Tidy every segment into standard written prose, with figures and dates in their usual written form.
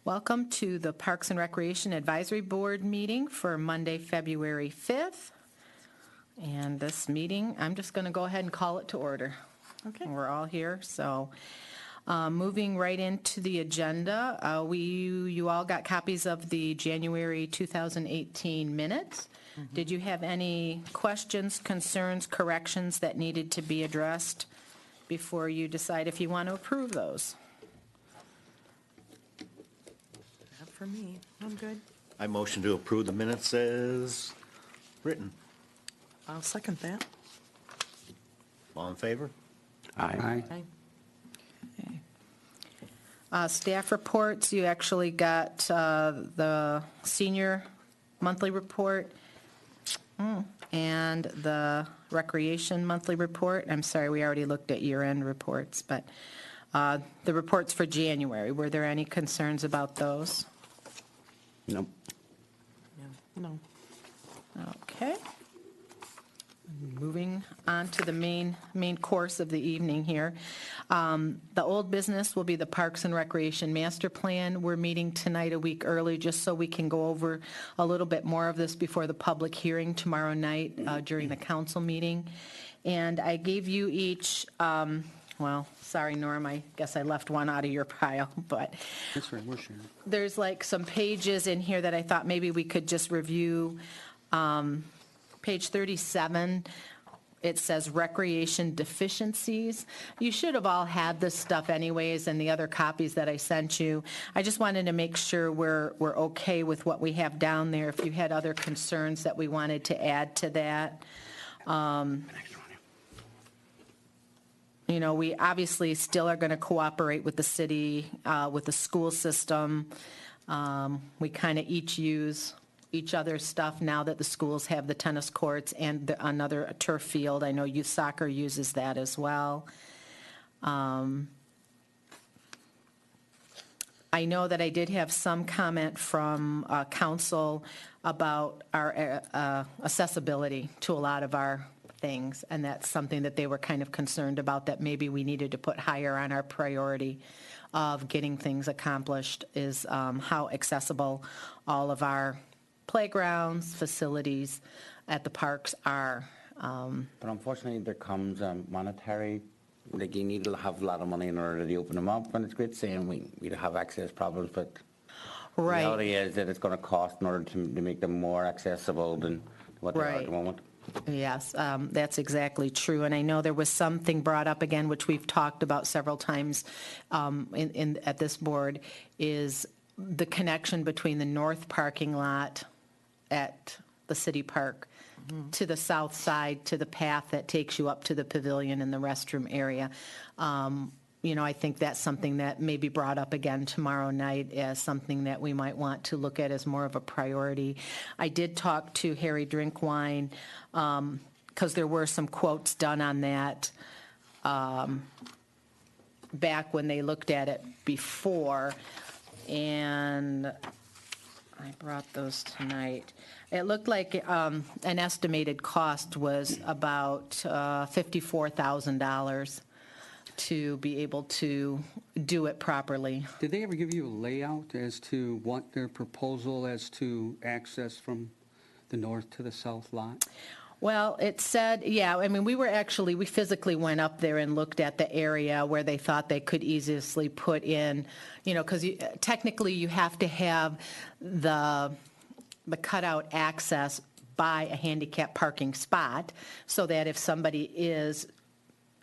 Welcome to the Parks and Recreation Advisory Board meeting for Monday, February 5th. And this meeting, I'm just going to go ahead and call it to order. Okay. We're all here, so moving right into the agenda, you all got copies of the January 2018 minutes. Mm-hmm. Did you have any questions, concerns, corrections that needed to be addressed before you decide if you want to approve those? Not for me. I'm good. I motion to approve the minutes as written. I'll second that. All in favor? Aye. Aye. Staff reports, you actually got the senior monthly report and the recreation monthly report. I'm sorry, we already looked at year-end reports, but the reports for January, were there any concerns about those? Nope. No. Okay. Moving on to the main course of the evening here. The old business will be the Parks and Recreation Master Plan. We're meeting tonight a week early just so we can go over a little bit more of this before the public hearing tomorrow night during the council meeting. And I gave you each, well, sorry, Norm, I guess I left one out of your pile, but That's right, we're sharing. there's like some pages in here that I thought maybe we could just review. Page 37, it says recreation deficiencies. You should have all had this stuff anyways and the other copies that I sent you. I just wanted to make sure we're okay with what we have down there. If you had other concerns that we wanted to add to that. You know, we obviously still are going to cooperate with the city, with the school system. We kind of each use each other's stuff now that the schools have the tennis courts and another turf field. I know youth soccer uses that as well. I know that I did have some comment from council about our accessibility to a lot of our things, and that's something that they were kind of concerned about, that maybe we needed to put higher on our priority of getting things accomplished, is how accessible all of our playgrounds, facilities at the parks are. But unfortunately, there comes monetary, like you need to have a lot of money in order to open them up, and it's great saying we have access problems, but Right. the reality is that it's going to cost in order to make them more accessible than what they are at the moment. Yes, that's exactly true. And I know there was something brought up again, which we've talked about several times at this board, is the connection between the north parking lot at the city park to the south side, to the path that takes you up to the pavilion and the restroom area. You know, I think that's something that may be brought up again tomorrow night as something that we might want to look at as more of a priority. I did talk to Harry Drinkwine, because there were some quotes done on that back when they looked at it before, and I brought those tonight. It looked like an estimated cost was about $54,000 to be able to do it properly. Did they ever give you a layout as to what their proposal as to access from the north to the south lot? Well, it said, yeah, I mean, we physically went up there and looked at the area where they thought they could easily put in, you know, because technically you have to have the cutout access by a handicap parking spot, so that if somebody is,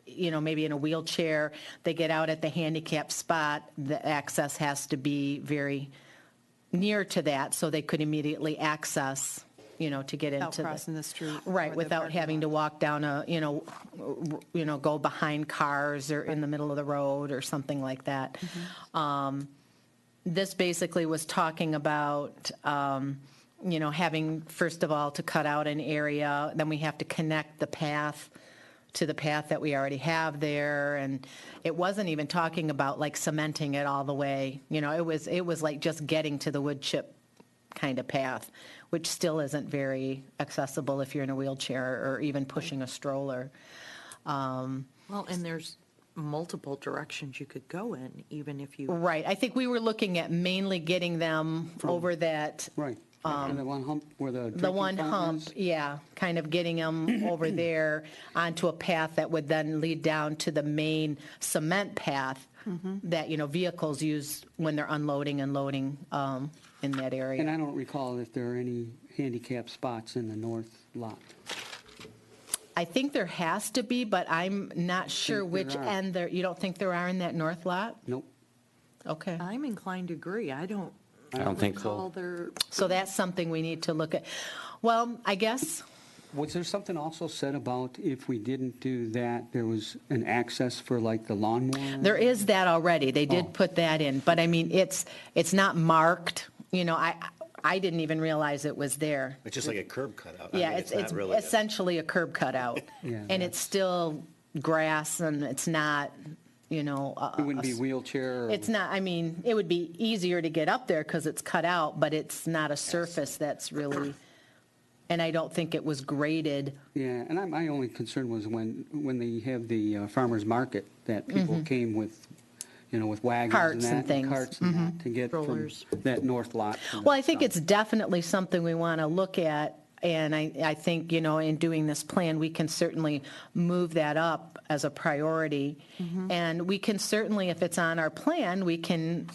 you know, maybe in a wheelchair, they get out at the handicap spot, the access has to be very near to that so they could immediately access, you know, to get into Without crossing the street. Right, or the without parking having to lot. walk down go behind cars or in the middle of the road or something like that. This basically was talking about, having, first of all, to cut out an area, then we have to connect the path to the path that we already have there, and it wasn't even talking about like cementing it all the way. You know, it was like just getting to the wood chip kind of path, which still isn't very accessible if you're in a wheelchair or even pushing a stroller. Well, and there's multiple directions you could go in, even if you, Right, I think we were looking at mainly getting them over that, Right. And the one hump where the the drinking one fountain hump, is? yeah, kind of getting them over there onto a path that would then lead down to the main cement path that, vehicles use when they're unloading and loading in that And area. I don't recall if there are any handicap spots in the north lot. I think there has to be, but I'm not sure think there which are. end there, you don't think there are in that north lot? Nope. Okay, I'm inclined to agree. I don't I don't think recall so. there, so that's something we need to look at. Well, I guess, Was there something also said about if we didn't do that, there was an access for like the lawnmower? there is that already, they did Oh. put that in, but I mean, it's not marked, I didn't even realize it was there. It's just like a curb cutout. I Yeah, mean, it's not really a- essentially a curb cutout, Yeah, and it's still grass, and it's not, It wouldn't be wheelchair or? it's not, I mean, it would be easier to get up there because it's cut out, but it's not a surface that's really, and I don't think it was graded. Yeah, and my only concern was when they have the farmer's market, that people came with, with wagons and Carts and that. things. Carts and that, to get from Strollers. that north lot. to the Well, I think south. it's definitely something we want to look at, and I think, in doing this plan, we can certainly move that up as a priority. And we can certainly, if it's on our plan, we can,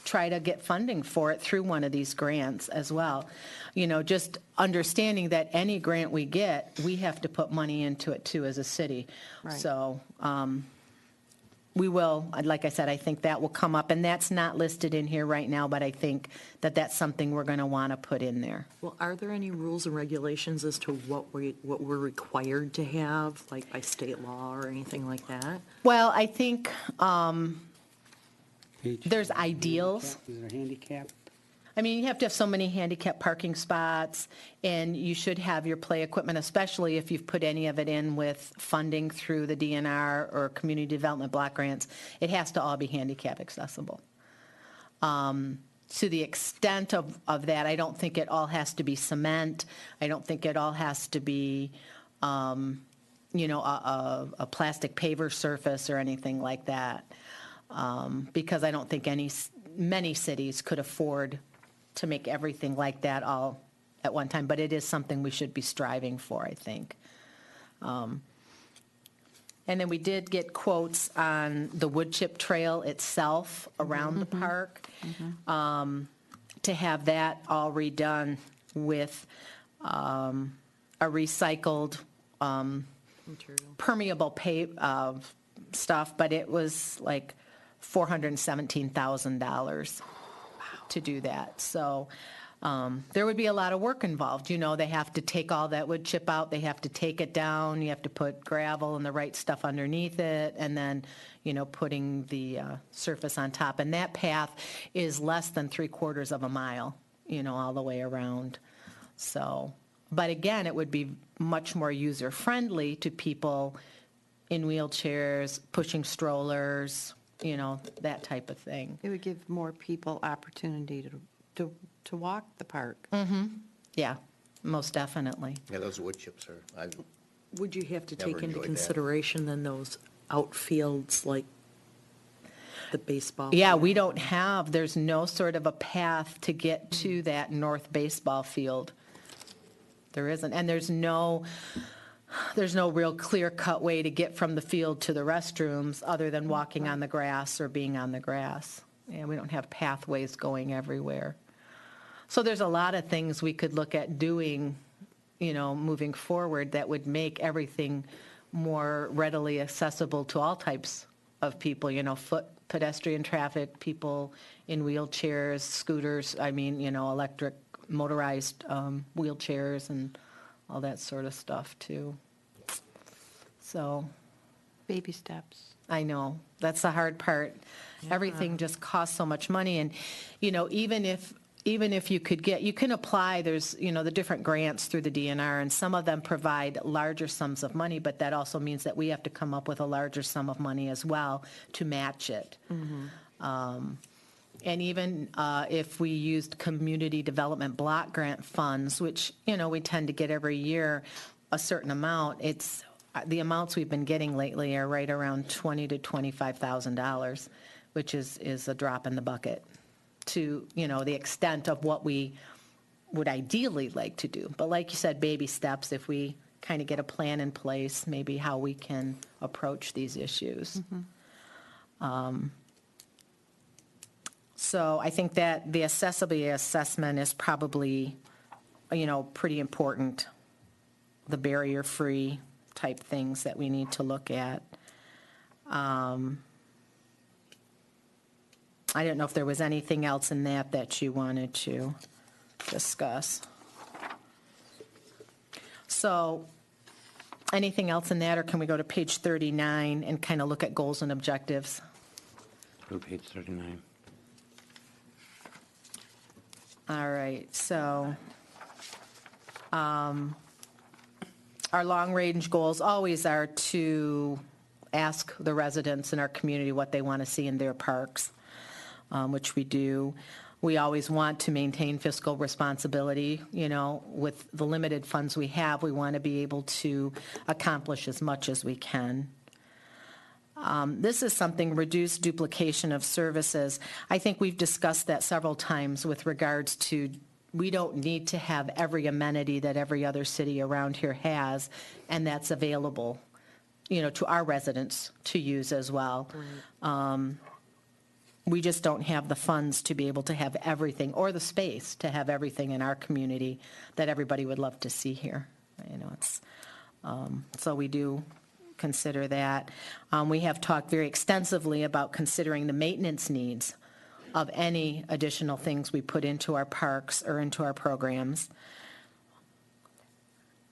try to get funding for it through one of these grants as well. Just understanding that any grant we get, we have to put money into it too as a city. Right. So, we will, like I said, I think that will come up, and that's not listed in here right now, but I think that that's something we're going to want to put in there. well, are there any rules and regulations as to what we're required to have, like by state law or anything like that? Well, I think H- there's ideals. Is there handicap? I mean, you have to have so many handicap parking spots, and you should have your play equipment, especially if you've put any of it in with funding through the DNR or community development block grants. It has to all be handicap accessible. To the extent of that, I don't think it all has to be cement. I don't think it all has to be, a plastic paver surface or anything like that, because I don't think many cities could afford to make everything like that all at one time, but it is something we should be striving for, I think. And then we did get quotes on the wood chip trail itself around the park, to have that all redone with a recycled Material. permeable stuff, but it was like $417,000 to do that. So there would be a lot of work involved. They have to take all that wood chip out, they have to take it down, you have to put gravel and the right stuff underneath it, and then, putting the surface on top. And that path is less than 3/4 of a mile, all the way around. So, but again, it would be much more user-friendly to people in wheelchairs, pushing strollers, that type of thing. It would give more people opportunity to walk the park. Yeah, most definitely. Yeah, those wood chips are, Would you have to Never take into enjoyed that. consideration then those outfields, like the baseball? Yeah, field? we don't have, there's no sort of a path to get to that north baseball field. There isn't, and there's no real clear-cut way to get from the field to the restrooms other than walking on the grass or being on the grass. Yeah, we don't have pathways going everywhere. So there's a lot of things we could look at doing, moving forward that would make everything more readily accessible to all types of people, foot, pedestrian traffic, people in wheelchairs, scooters, electric motorized wheelchairs and all that sort of stuff too. So, Baby steps. I know, that's the hard part. Everything just costs so much money, and, even if you can apply, there's, the different grants through the DNR, and some of them provide larger sums of money, but that also means that we have to come up with a larger sum of money as well to match it. And even if we used community development block grant funds, which, we tend to get every year a certain amount, it's the amounts we've been getting lately are right around $20,000 to $25,000, which is a drop in the bucket to, the extent of what we would ideally like to do. But like you said, baby steps, if we kind of get a plan in place, maybe how we can approach these issues. So I think that the accessibility assessment is probably, pretty important, the barrier-free type things that we need to look at. I don't know if there was anything else in that you wanted to discuss. So, anything else in that, or can we go to page 39 and kind of look at goals and objectives? Go to page 39. All right, so our long-range goals always are to ask the residents in our community what they want to see in their parks, which we do. We always want to maintain fiscal responsibility. With the limited funds we have, we want to be able to accomplish as much as we can. This is something, reduced duplication of services. I think we've discussed that several times with regards to, we don't need to have every amenity that every other city around here has, and that's available, to our residents to use as well. We just don't have the funds to be able to have everything, or the space to have everything in our community that everybody would love to see here. So we do consider that. We have talked very extensively about considering the maintenance needs of any additional things we put into our parks or into our programs.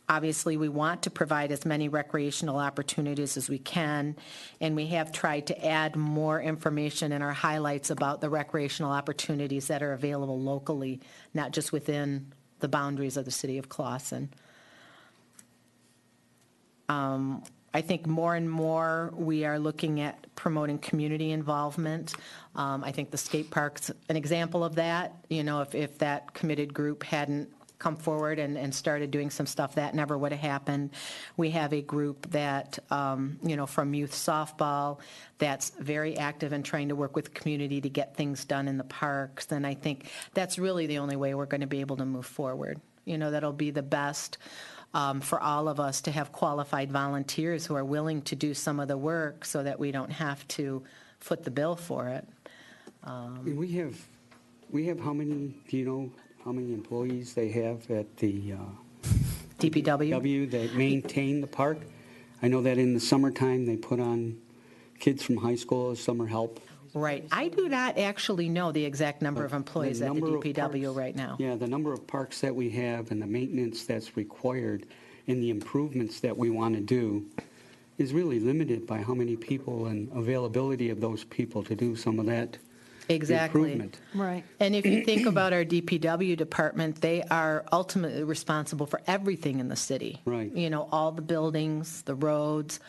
Obviously, we want to provide as many recreational opportunities as we can, and we have tried to add more information in our highlights about the recreational opportunities that are available locally, not just within the boundaries of the city of Clawson. I think more and more we are looking at promoting community involvement. I think the skate park's an example of that. If that committed group hadn't come forward and started doing some stuff, that never would have happened. We have a group that, from youth softball, that's very active in trying to work with the community to get things done in the parks. And I think that's really the only way we're going to be able to move forward. That'll be the best for all of us to have qualified volunteers who are willing to do some of the work so that we don't have to foot the bill for it. We have how many, do you know how many employees they have at the DPW? that maintain the park? I know that in the summertime, they put on kids from high school as summer help. Right. I do not actually know the exact number of employees at the number of DPW parks- right now. Yeah, the number of parks that we have and the maintenance that's required and the improvements that we want to do is really limited by how many people and availability of those people to do some of that Exactly. improvement. Right. And if you think about our DPW department, they are ultimately responsible for everything in the city. Right. All the buildings, the roads,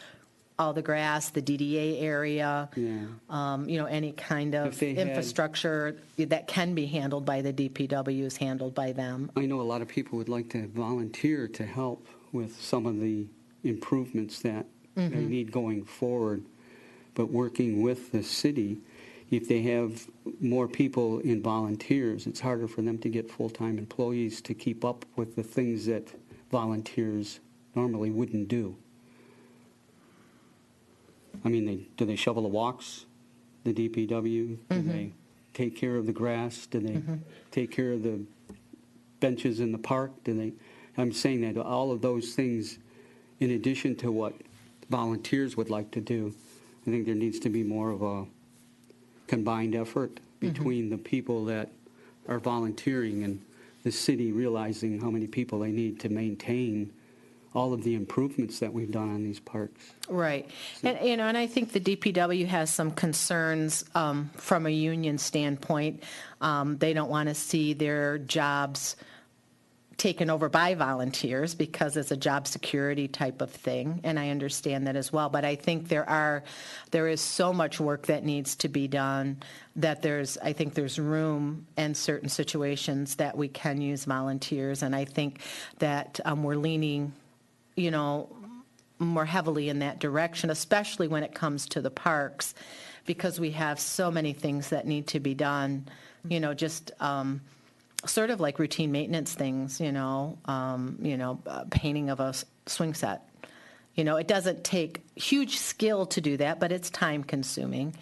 all the grass, the DDA area. Yeah. Any kind of If they had- infrastructure that can be handled by the DPW is handled by them. I know a lot of people would like to volunteer to help with some of the improvements that they need going forward, but working with the city, if they have more people in volunteers, it's harder for them to get full-time employees to keep up with the things that volunteers normally wouldn't do. I mean, do they shovel the walks, the DPW? Do they take care of the grass? Do they take care of the benches in the park? I'm saying that all of those things, in addition to what volunteers would like to do, I think there needs to be more of a combined effort between the people that are volunteering and the city realizing how many people they need to maintain all of the improvements that we've done on these parks. Right. And I think the DPW has some concerns from a union standpoint. They don't want to see their jobs taken over by volunteers because it's a job security type of thing, and I understand that as well. But I think there is so much work that needs to be done that I think there's room in certain situations that we can use volunteers, and I think that we're leaning, more heavily in that direction, especially when it comes to the parks, because we have so many things that need to be done, just sort of like routine maintenance things, painting of a swing set. It doesn't take huge skill to do that, but it's time consuming.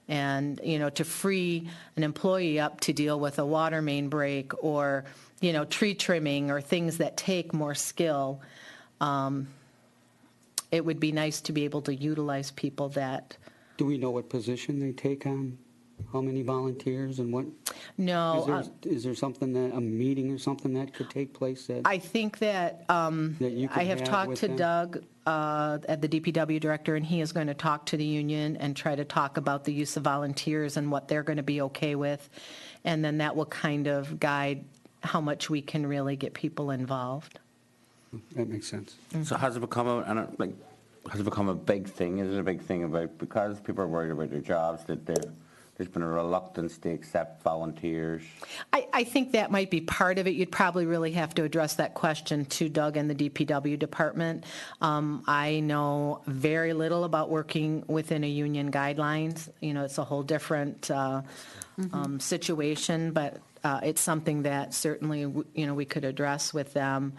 And, to free an employee up to deal with a water main break or, tree trimming or things that take more skill, it would be nice to be able to utilize people that. Do we know what position they take on? How many volunteers and what? No. Is there something a meeting or something that could take place that? I think that you could I have have talked with to them? Doug, at the DPW director, and he is going to talk to the union and try to talk about the use of volunteers and what they're going to be okay with. And then that will kind of guide how much we can really get people involved. That makes sense. So has it become a big thing? Is it a big thing about, because people are worried about their jobs, that there's been a reluctance to accept volunteers? I think that might be part of it. You'd probably really have to address that question to Doug and the DPW department. I know very little about working within a union guidelines. It's a whole different situation, but it's something that certainly, we could address with them.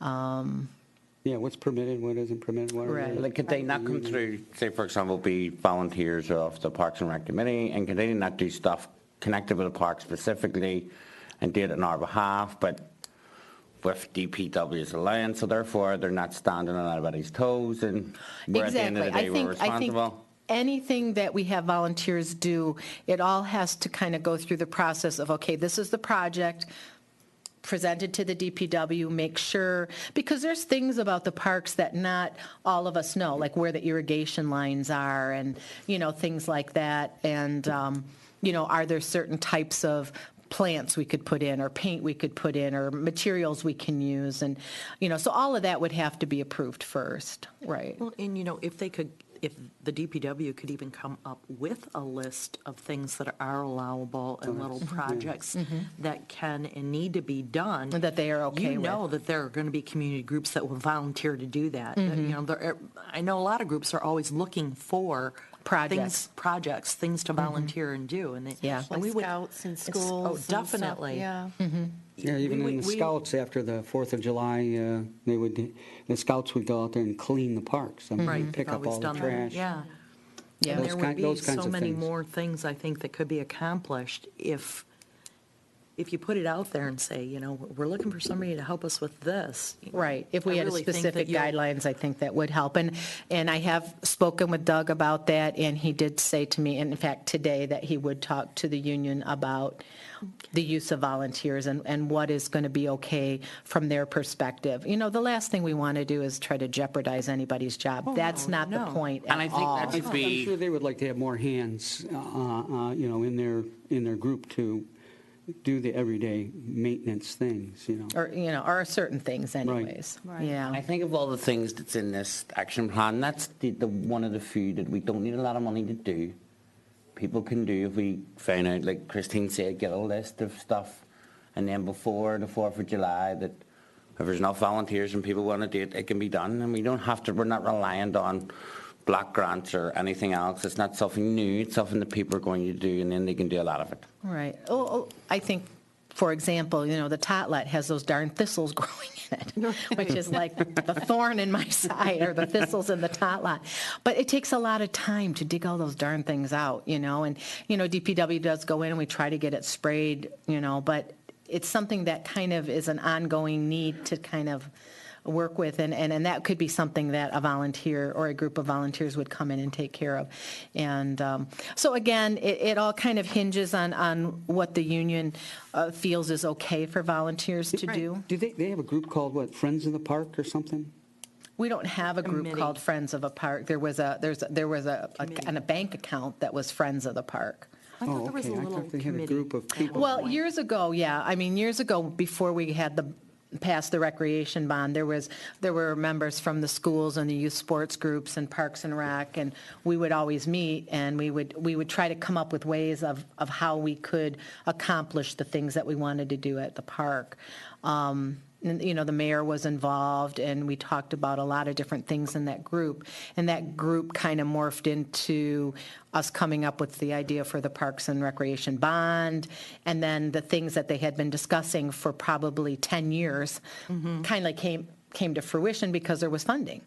Yeah, what's permitted, what isn't permitted, what are Right. Like, could they not come through, say, for example, be volunteers of the Parks and Rec Committee, and could they not do stuff connected with the park specifically and do it on our behalf, but with DPW's allowance, so therefore they're not standing on anybody's toes, and we're at the end of the day, we're responsible? Anything that we have volunteers do, it all has to kind of go through the process of, okay, this is the project, presented to the DPW, make sure, because there's things about the parks that not all of us know, like where the irrigation lines are and, things like that. And, are there certain types of plants we could put in or paint we could put in or materials we can use? And, so all of that would have to be approved first, right? Well, and if the DPW could even come up with a list of things that are allowable and little projects that can and need to be done. And that they are okay with. That there are going to be community groups that will volunteer to do that. I know a lot of groups are always looking for projects, things to volunteer and do. And Yeah. and Like scouts and schools. Oh, and stuff, definitely. Yeah. Yeah, even in the we- scouts after the 4th of July, the scouts would go out there and clean the parks. I mean, Right, pick they've up always all the done that, trash. yeah. Yeah. And Those there kind- would be those kinds so of many things. more things, I think, that could be accomplished if you put it out there and say, we're looking for somebody to help us with this. Right. If we I had really think specific that you'll- guidelines, I think that would help. And I have spoken with Doug about that, and he did say to me, and in fact today, that he would talk to the union about the use of volunteers and what is going to be okay from their perspective. The last thing we want to do is try to jeopardize anybody's job. That's not the no. point And I at think all. that should I'm be, sure they would like to have more hands, in their group to do the everyday maintenance things. Or certain things anyways. Right. Yeah. I think of all the things that's in this action plan, that's the one of the few that we don't need a lot of money to do. People can do, if we find out, like Christine said, get a list of stuff, and then before the 4th of July, that if there's enough volunteers and people want to do it, it can be done, and we're not reliant on block grants or anything else. It's not something new, it's something that people are going to do, and then they can do a lot of it. Right. I think, for example, the totlet has those darn thistles growing in it, which is like the thorn in my side, or the thistles in the totlet. But it takes a lot of time to dig all those darn things out, and, DPW does go in and we try to get it sprayed, but it's something that kind of is an ongoing need to kind of work with, and that could be something that a volunteer or a group of volunteers would come in and take care of. And so again, it all kind of hinges on what the union feels is okay for volunteers to do. Do they have a group called, what, Friends of the Park or something? We don't have a group Committee. called Friends of a Park. There was a bank account that was Friends of the Park. I thought there was a I little thought they had a committee. group of people. Well, years ago, yeah. I mean, years ago, before we had passed the recreation bond, there were members from the schools and the youth sports groups and Parks and Rec, and we would always meet, and we would try to come up with ways of how we could accomplish the things that we wanted to do at the park. the mayor was involved, and we talked about a lot of different things in that group. And that group kind of morphed into us coming up with the idea for the Parks and Recreation bond, and then the things that they had been discussing for probably 10 years kind of came to fruition because there was funding.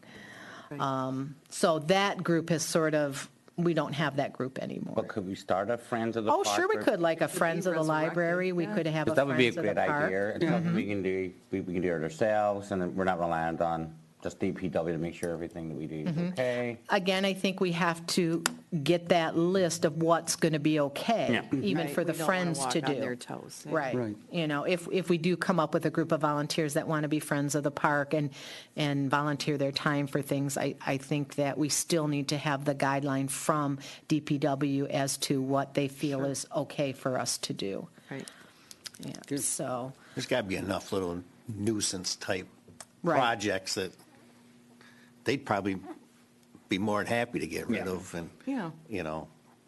So that group has sort of, we don't have that group anymore. But could we start a Friends of the Oh, Park? sure we or- could, like a Friends of the resurrected, Library. We yeah. could have a 'cause that would be a Friends of the great Park. idea. It's something we can do. We can do it ourselves, and we're not reliant on just DPW to make sure everything that we do is okay. Again, I think we have to get that list of what's going to be okay, Yeah. even Right, for the we don't wanna friends to walk on do. their toes, yeah. Right. Right. If we do come up with a group of volunteers that want to be friends of the park and volunteer their time for things, I think that we still need to have the guideline from DPW as to what they feel is okay for us to do. Right. Yeah. So, There's got to be enough little nuisance type Right. projects that they'd probably be more than happy to get rid Yeah. of and, Yeah.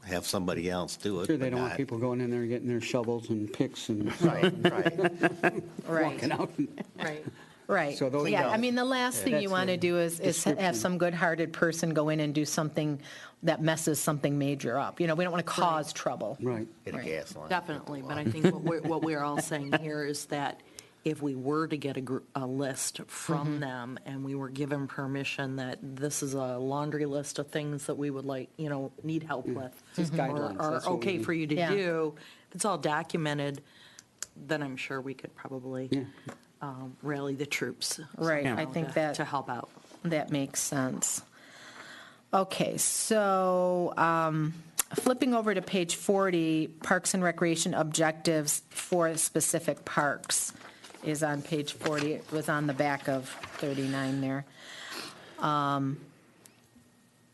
have somebody else do it. Sure, they but don't want not- people going in there getting their shovels and picks and Right, right. right. walking out. Right. Right. So those- Yeah, I mean, the last thing you That's want to the do is have description. some good-hearted person go in and do something that messes something major up. We don't want to cause trouble. Right. Hit a Right. gas line. Definitely, but I think what we're all saying here is that if we were to get a list from them and we were given permission that this is a laundry list of things that we would like, need help with. Just guidelines, Or that's what we okay need. for you to Yeah. do, if it's all documented, then I'm sure we could probably rally the troops. Right, somehow I think to- that- To help out. That makes sense. Okay, so flipping over to page 40, Parks and Recreation objectives for specific parks is on page 40. It was on the back of 39 there.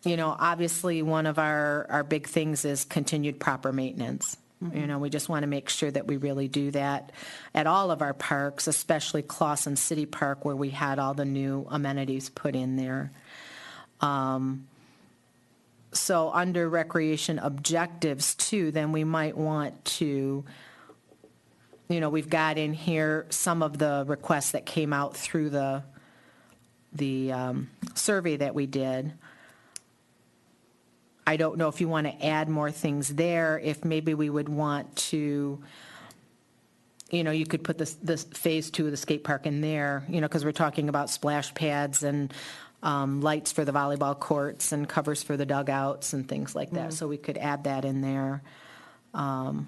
Obviously, one of our big things is continued proper maintenance. We just want to make sure that we really do that at all of our parks, especially Clawson City Park, where we had all the new amenities put in there. So under recreation objectives too, then we might want to, we've got in here some of the requests that came out through the survey that we did. I don't know if you want to add more things there, if maybe we would want to, you could put this phase 2 of the skate park in there, because we're talking about splash pads and lights for the volleyball courts and covers for the dugouts and things like that. So we could add that in there. And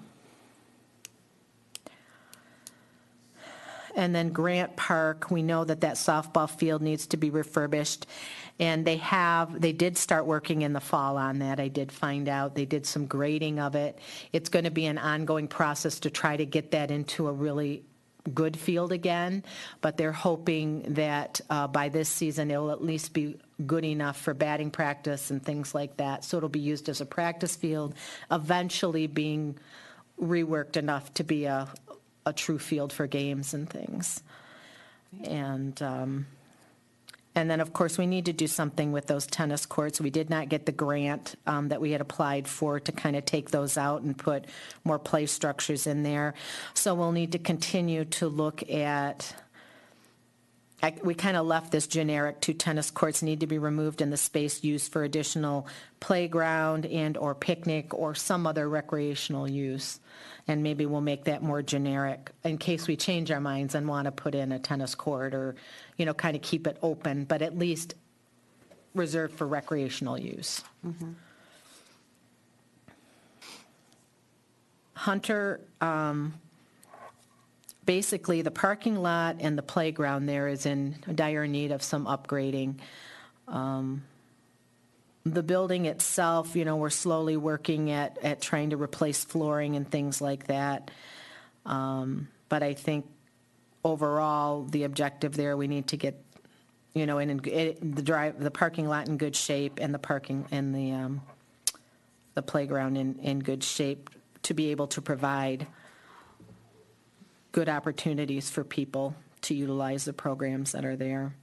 then Grant Park, we know that softball field needs to be refurbished. And they did start working in the fall on that. I did find out. They did some grading of it. It's going to be an ongoing process to try to get that into a really good field again. But they're hoping that by this season, it'll at least be good enough for batting practice and things like that. So it'll be used as a practice field, eventually being reworked enough to be a true field for games and things. And then, of course, we need to do something with those tennis courts. We did not get the grant that we had applied for to kind of take those out and put more play structures in there. So we'll need to continue to look at, we kind of left this generic, 2 tennis courts need to be removed and the space used for additional playground and or picnic or some other recreational use. And maybe we'll make that more generic in case we change our minds and want to put in a tennis court or, kind of keep it open, but at least reserved for recreational use. Hunter, basically the parking lot and the playground there is in dire need of some upgrading. The building itself, we're slowly working at trying to replace flooring and things like that. But I think overall, the objective there, we need to get, the parking lot in good shape and the parking and the playground in good shape to be able to provide good opportunities for people to utilize the programs that are there.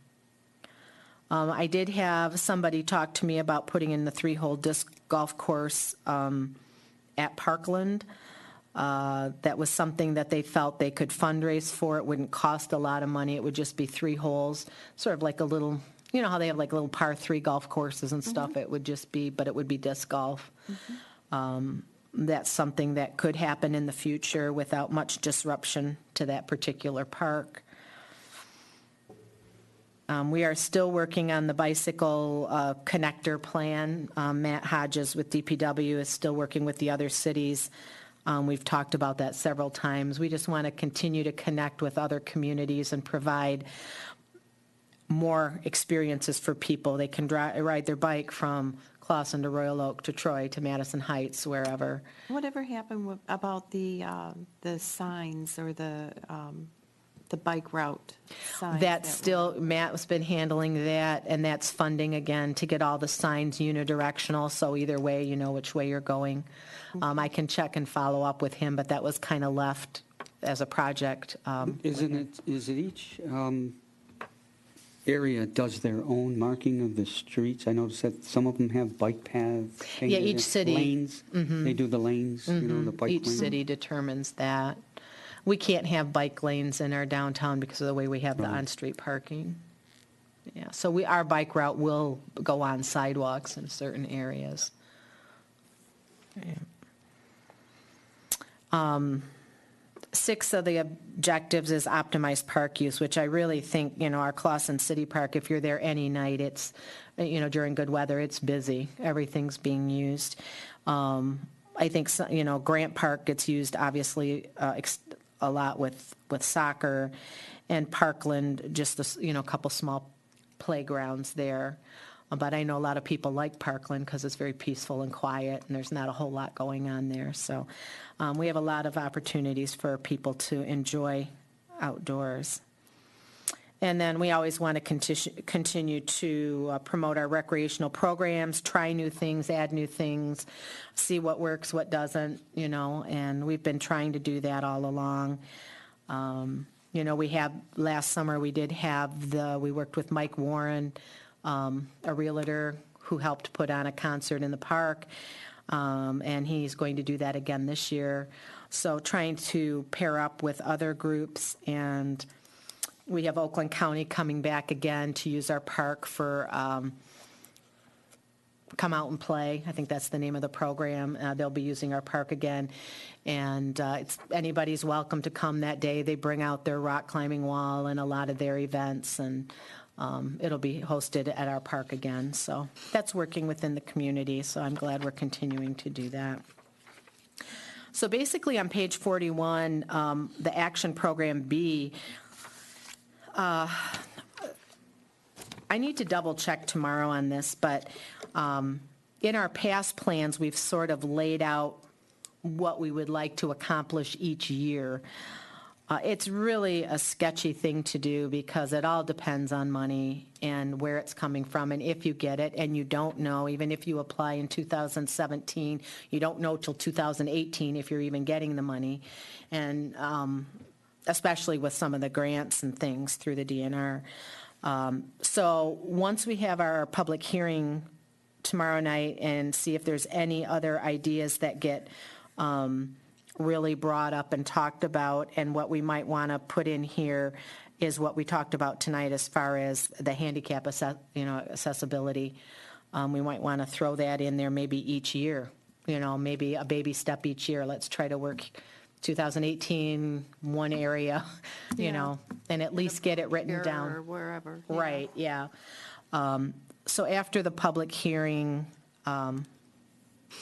I did have somebody talk to me about putting in the 3-hole disc golf course at Parkland. That was something that they felt they could fundraise for. It wouldn't cost a lot of money. It would just be 3 holes, sort of like a little, you know how they have like little par 3 golf courses and stuff? It would just be, but it would be disc golf. That's something that could happen in the future without much disruption to that particular park. We are still working on the bicycle connector plan. Matt Hodges with DPW is still working with the other cities. We've talked about that several times. We just want to continue to connect with other communities and provide more experiences for people. They can ride their bike from Clawson to Royal Oak to Troy to Madison Heights, wherever. Whatever happened about the signs or the bike route signs? That's still, Matt's been handling that, and that's funding again to get all the signs unidirectional, so either way, you know which way you're going. I can check and follow up with him, but that was kind of left as a project. Is it each area does their own marking of the streets? I noticed that some of them have bike paths. Yeah, each city. Lanes. They do the lanes, you know, the bike lanes. Each city determines that. We can't have bike lanes in our downtown because of the way we have the on-street parking. Yeah, so our bike route will go on sidewalks in certain areas. Yeah. 6 of the objectives is optimized park use, which I really think, you know, our Clawson City Park, if you're there any night, it's, you know, during good weather, it's busy. Everything's being used. I think, you know, Grant Park gets used, obviously, a lot with soccer, and Parkland, just, you know, a couple small playgrounds there. But I know a lot of people like Parkland because it's very peaceful and quiet, and there's not a whole lot going on there. So we have a lot of opportunities for people to enjoy outdoors. And then we always want to continue to promote our recreational programs, try new things, add new things, see what works, what doesn't, you know, and we've been trying to do that all along. You know, last summer we worked with Mike Warren, a realtor who helped put on a concert in the park, and he's going to do that again this year. So trying to pair up with other groups, and we have Oakland County coming back again to use our park for Come Out and Play. I think that's the name of the program. They'll be using our park again, and anybody's welcome to come that day. They bring out their rock climbing wall and a lot of their events, and it'll be hosted at our park again. So that's working within the community, so I'm glad we're continuing to do that. So basically on page 41, the Action Program B, I need to double check tomorrow on this, but in our past plans, we've sort of laid out what we would like to accomplish each year. It's really a sketchy thing to do because it all depends on money and where it's coming from, and if you get it, and you don't know, even if you apply in 2017, you don't know till 2018 if you're even getting the money, and especially with some of the grants and things through the DNR. So once we have our public hearing tomorrow night and see if there's any other ideas that get really brought up and talked about, and what we might want to put in here is what we talked about tonight as far as the handicap accessibility. We might want to throw that in there maybe each year, you know, maybe a baby step each year. Let's try to work 2018, one area, you know, and at least get it written down. Or wherever. Right, yeah. So after the public hearing,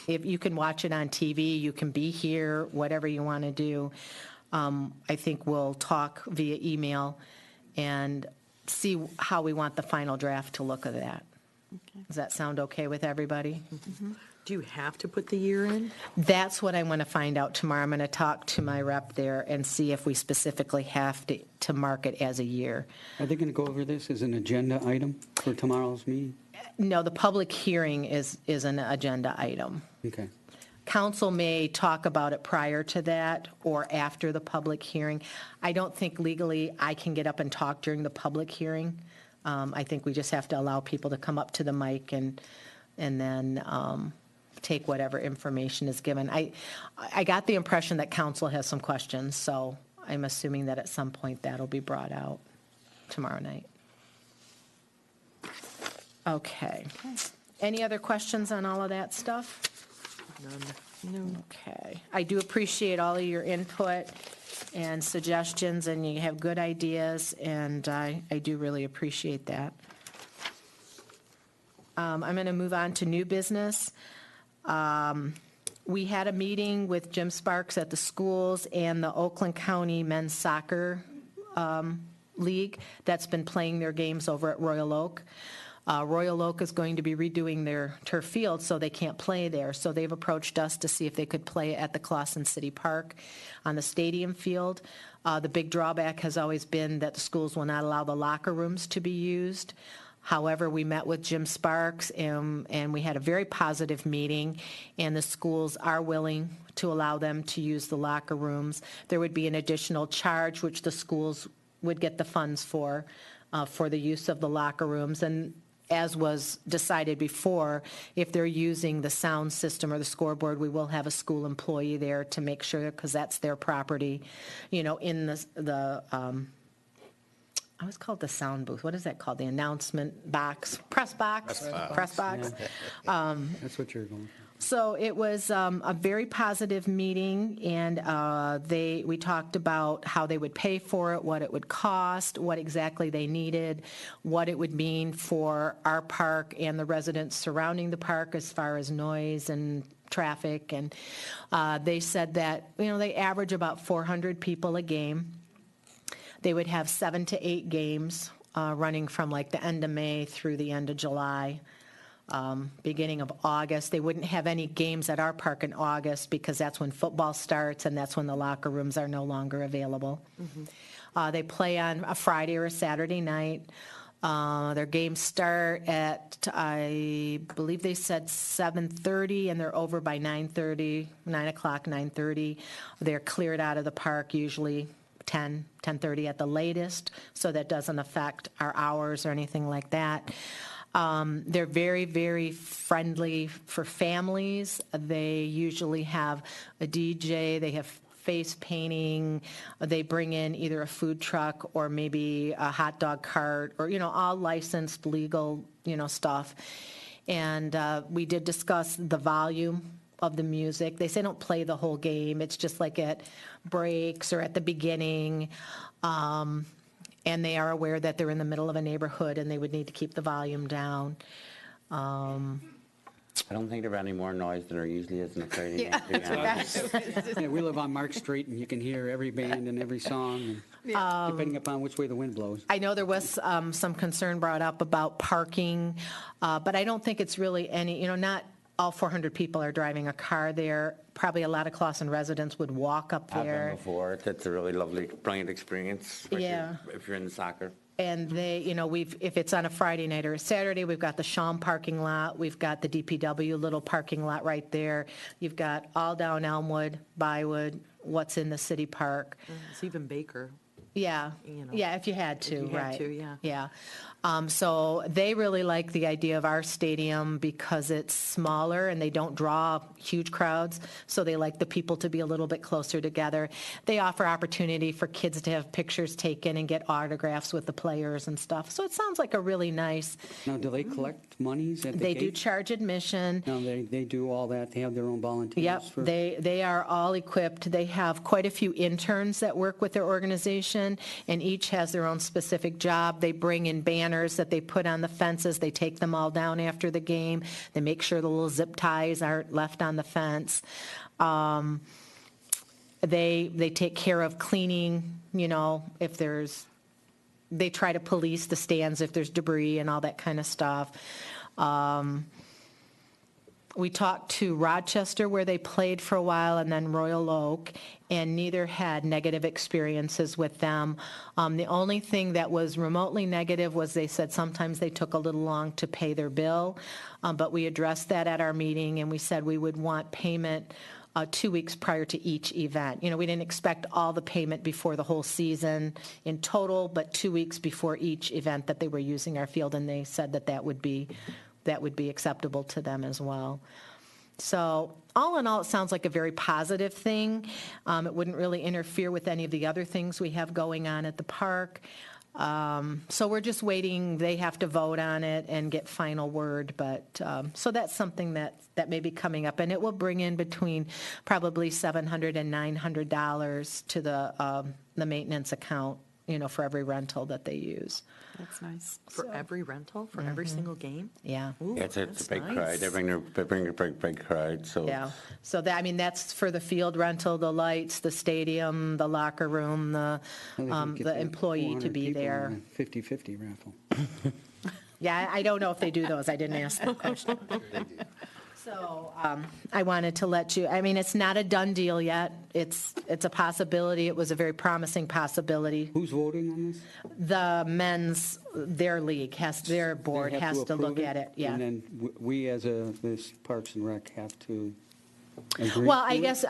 if you can watch it on TV, you can be here, whatever you want to do. I think we'll talk via email and see how we want the final draft to look at that. Okay. Does that sound okay with everybody? Do you have to put the year in? That's what I want to find out tomorrow. I'm going to talk to my rep there and see if we specifically have to mark it as a year. Are they going to go over this as an agenda item for tomorrow's meeting? No, the public hearing is an agenda item. Okay. Council may talk about it prior to that or after the public hearing. I don't think legally I can get up and talk during the public hearing. I think we just have to allow people to come up to the mic and then take whatever information is given. I got the impression that council has some questions, so I'm assuming that at some point that'll be brought out tomorrow night. Okay. Any other questions on all of that stuff? No. Okay. I do appreciate all of your input and suggestions, and you have good ideas, and I do really appreciate that. I'm going to move on to new business. We had a meeting with Jim Sparks at the schools and the Oakland County Men's Soccer League that's been playing their games over at Royal Oak. Royal Oak is going to be redoing their turf field, so they can't play there. So they've approached us to see if they could play at the Clawson City Park on the stadium field. The big drawback has always been that the schools will not allow the locker rooms to be used. However, we met with Jim Sparks, and we had a very positive meeting, and the schools are willing to allow them to use the locker rooms. There would be an additional charge, which the schools would get the funds for the use of the locker rooms. And as was decided before, if they're using the sound system or the scoreboard, we will have a school employee there to make sure, because that's their property, in the I was called the sound booth. What is that called? The announcement box? Press box? Press box. That's what you're going for. So it was a very positive meeting, and we talked about how they would pay for it, what it would cost, what exactly they needed, what it would mean for our park and the residents surrounding the park as far as noise and traffic. And they said that, they average about 400 people a game. They would have 7 to 8 games running from like the end of May through the end of July. Beginning of August. They wouldn't have any games at our park in August because that's when football starts and that's when the locker rooms are no longer available. They play on a Friday or a Saturday night. Their games start at, I believe they said 7:30, and they're over by 9:30, 9 o'clock, 9:30. They're cleared out of the park usually 10:30 at the latest, so that doesn't affect our hours or anything like that. They're very, very friendly for families. They usually have a DJ, they have face painting, they bring in either a food truck or maybe a hot dog cart or, all licensed, legal, stuff. And we did discuss the volume of the music. They say don't play the whole game. It's just like at breaks or at the beginning. And they are aware that they're in the middle of a neighborhood and they would need to keep the volume down. I don't think there are any more noise than there usually is on a Friday night, to be honest. Yeah, we live on Mark Street, and you can hear every band and every song, and depending upon which way the wind blows. I know there was some concern brought up about parking, but I don't think it's really any, not all 400 people are driving a car there. Probably a lot of Clawson residents would walk up I've been there. before. It's a really lovely, brilliant experience, especially Yeah. if you're in soccer. And they, if it's on a Friday night or a Saturday, we've got the Shawm parking lot, we've got the DPW little parking lot right there. You've got all down Elmwood, Bywood, what's in the city park. It's even Baker. Yeah, You know, yeah, if you had to, if you had right. to, yeah. Yeah. So they really like the idea of our stadium because it's smaller and they don't draw huge crowds, so they like the people to be a little bit closer together. They offer opportunity for kids to have pictures taken and get autographs with the players and stuff. So it sounds like a really nice, Now, do they collect monies at the they gate? do charge admission. No, they do all that. They have their own volunteers. Yep, they are all equipped. They have quite a few interns that work with their organization, and each has their own specific job. They bring in banners that they put on the fences. They take them all down after the game. They make sure the little zip ties aren't left on the fence. They take care of cleaning, if they try to police the stands if there's debris and all that kind of stuff. We talked to Rochester, where they played for a while, and then Royal Oak, and neither had negative experiences with them. The only thing that was remotely negative was they said sometimes they took a little long to pay their bill, but we addressed that at our meeting, and we said we would want payment 2 weeks prior to each event. We didn't expect all the payment before the whole season in total, but 2 weeks before each event that they were using our field, and they said that would be acceptable to them as well. So all in all, it sounds like a very positive thing. It wouldn't really interfere with any of the other things we have going on at the park. So we're just waiting. They have to vote on it and get final word. But so that's something that may be coming up. And it will bring in between probably $700 and $900 to the maintenance account, for every rental that they use. That's nice. For every rental, for every single game? Yeah. Ooh, Yeah, it's that's a big crowd. nice. They bring a big crowd, so. Yeah, so that's for the field rental, the lights, the stadium, the locker room, the employee to be there. 50/50 raffle. Yeah, I don't know if they do those, I didn't ask that question. So I wanted to let you, it's not a done deal yet, it's a possibility, it was a very promising possibility. Who's voting on this? The men's, their league, their board They have has to look approve at it, yeah. And then we, as this Parks and Rec, have to agree Well, I to it? guess,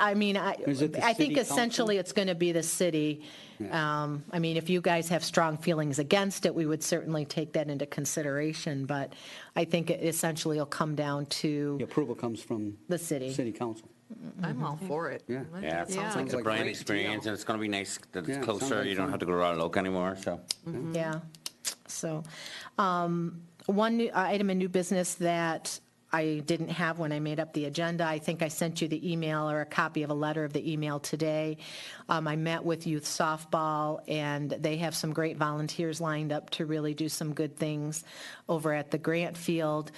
Is it the I think city essentially council? it's going to be the city. If you guys have strong feelings against it, we would certainly take that into consideration, but I think it essentially will come down to The approval comes from the city. city council. I'm all for it. Yeah. Yeah, That sounds like it's a a brilliant great experience, deal. and it's going to be nice that Yeah, it's it sounds closer. like You don't fun. have to go around Oak anymore, so. Yeah. So, one new item in new business that I didn't have when I made up the agenda, I think I sent you the email or a copy of a letter of the email today. I met with youth softball, and they have some great volunteers lined up to really do some good things over at the Grant Field.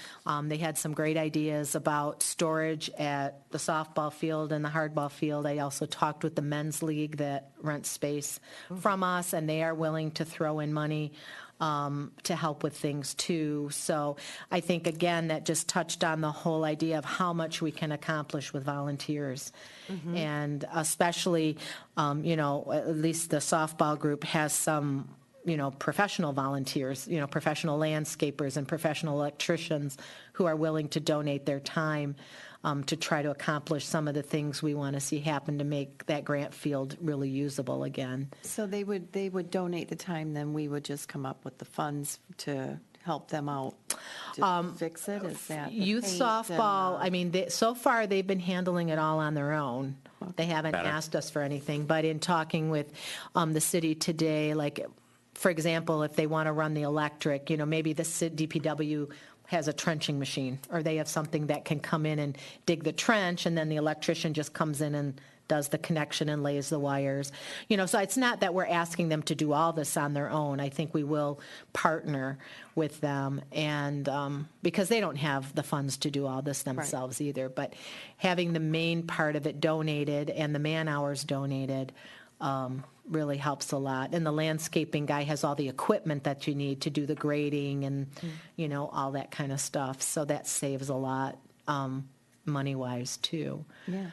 They had some great ideas about storage at the softball field and the hardball field. I also talked with the men's league that rents space from us, and they are willing to throw in money to help with things too. So I think, again, that just touched on the whole idea of how much we can accomplish with volunteers. And especially, at least the softball group has some, professional volunteers, professional landscapers and professional electricians who are willing to donate their time to try to accomplish some of the things we want to see happen to make that Grant Field really usable again. So they would donate the time, then we would just come up with the funds to help them out to fix it? Is that the Youth paint softball, and, so far, they've been handling it all on their own. They haven't Better. asked us for anything, but in talking with the city today, like, for example, if they want to run the electric, maybe the DPW has a trenching machine, or they have something that can come in and dig the trench, and then the electrician just comes in and does the connection and lays the wires. So it's not that we're asking them to do all this on their own. I think we will partner with them, and because they don't have the funds to do all this themselves either. But having the main part of it donated and the man hours donated really helps a lot. And the landscaping guy has all the equipment that you need to do the grading and, all that kind of stuff. So that saves a lot money-wise, too. yeah.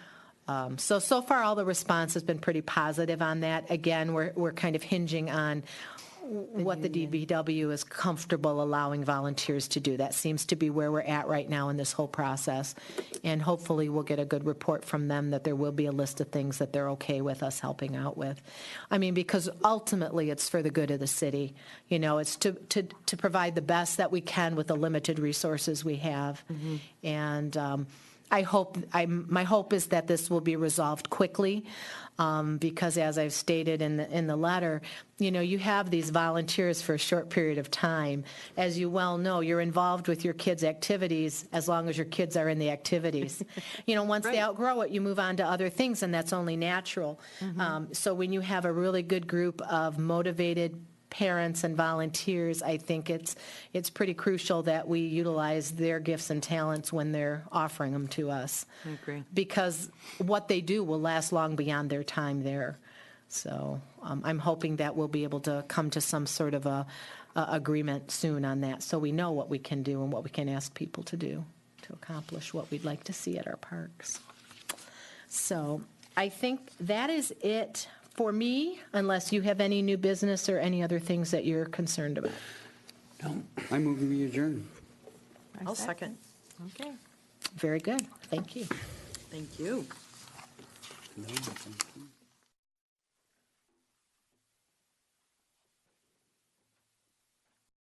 So far, all the response has been pretty positive on that. Again, we're kind of hinging on what the DBW is comfortable allowing volunteers to do. That seems to be where we're at right now in this whole process. And hopefully, we'll get a good report from them that there will be a list of things that they're okay with us helping out with. Because ultimately, it's for the good of the city. It's to provide the best that we can with the limited resources we have. And my hope is that this will be resolved quickly, because as I've stated in the letter, you have these volunteers for a short period of time. As you well know, you're involved with your kids' activities as long as your kids are in the activities. Once they outgrow it, you move on to other things, and that's only natural. So when you have a really good group of motivated parents and volunteers, I think it's pretty crucial that we utilize their gifts and talents when they're offering them to us. I agree. Because what they do will last long beyond their time there. So I'm hoping that we'll be able to come to some sort of a agreement soon on that, so we know what we can do and what we can ask people to do to accomplish what we'd like to see at our parks. So I think that is it for me, unless you have any new business or any other things that you're concerned about. I move we adjourn. I'll second. Okay, Very good. Thank you. thank you. No, thank you.